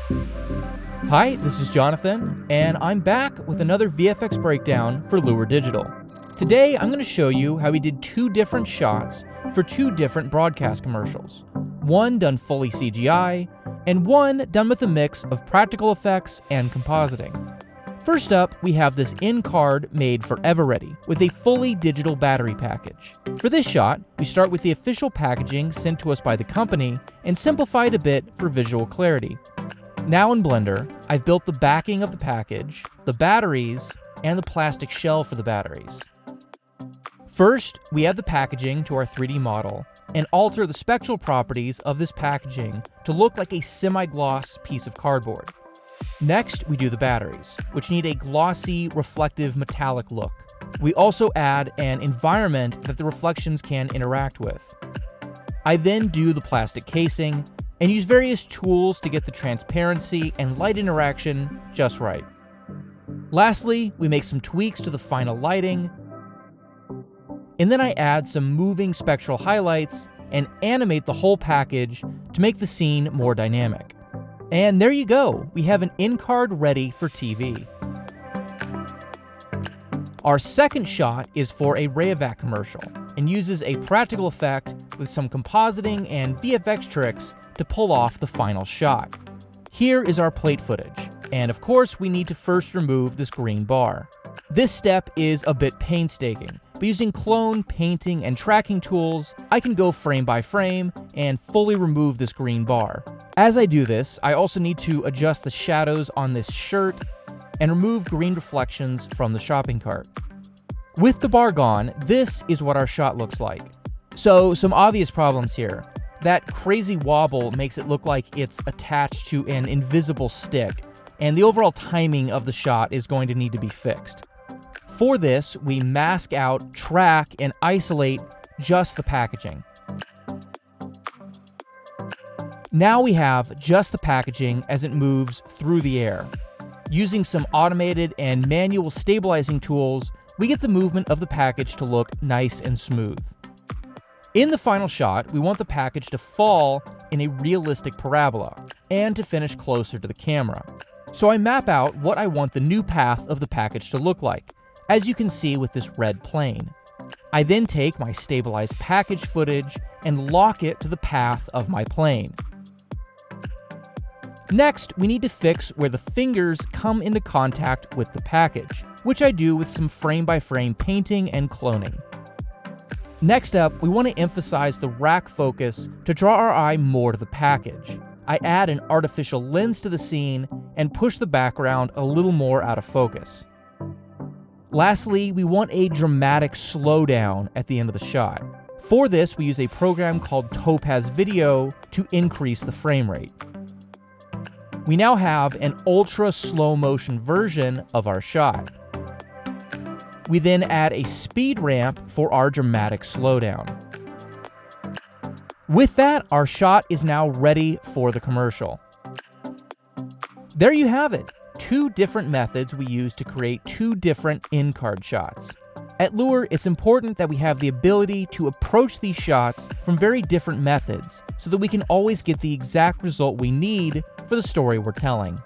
Hi, this is Jonathan, and I'm back with another VFX breakdown for Lure Digital. Today, I'm going to show you how we did two different shots for two different broadcast commercials. One done fully CGI, and one done with a mix of practical effects and compositing. First up, we have this in-card made for Eveready with a fully digital battery package. For this shot, we start with the official packaging sent to us by the company and simplify it a bit for visual clarity. Now in Blender, I've built the backing of the package, the batteries, and the plastic shell for the batteries. First, we add the packaging to our 3D model and alter the spectral properties of this packaging to look like a semi-gloss piece of cardboard. Next, we do the batteries, which need a glossy, reflective, metallic look. We also add an environment that the reflections can interact with. I then do the plastic casing and use various tools to get the transparency and light interaction just right. Lastly, we make some tweaks to the final lighting, and then I add some moving spectral highlights and animate the whole package to make the scene more dynamic. And there you go, we have an in-card ready for TV. Our second shot is for a Rayovac commercial and uses a practical effect with some compositing and VFX tricks to pull off the final shot. Here is our plate footage, and of course we need to first remove this green bar. This step is a bit painstaking, but using clone, painting, and tracking tools, I can go frame by frame and fully remove this green bar. As I do this, I also need to adjust the shadows on this shirt and remove green reflections from the shopping cart. With the bar gone, this is what our shot looks like. So, some obvious problems here. That crazy wobble makes it look like it's attached to an invisible stick, and the overall timing of the shot is going to need to be fixed. For this, we mask out, track, and isolate just the packaging. Now we have just the packaging as it moves through the air. Using some automated and manual stabilizing tools, we get the movement of the package to look nice and smooth. In the final shot, we want the package to fall in a realistic parabola and to finish closer to the camera. So I map out what I want the new path of the package to look like, as you can see with this red plane. I then take my stabilized package footage and lock it to the path of my plane. Next, we need to fix where the fingers come into contact with the package, which I do with some frame-by-frame painting and cloning. Next up, we want to emphasize the rack focus to draw our eye more to the package. I add an artificial lens to the scene and push the background a little more out of focus. Lastly, we want a dramatic slowdown at the end of the shot. For this, we use a program called Topaz Video to increase the frame rate. We now have an ultra slow motion version of our shot. We then add a speed ramp for our dramatic slowdown. With that, our shot is now ready for the commercial. There you have it, two different methods we use to create two different in-card shots. At Lure, it's important that we have the ability to approach these shots from very different methods so that we can always get the exact result we need for the story we're telling.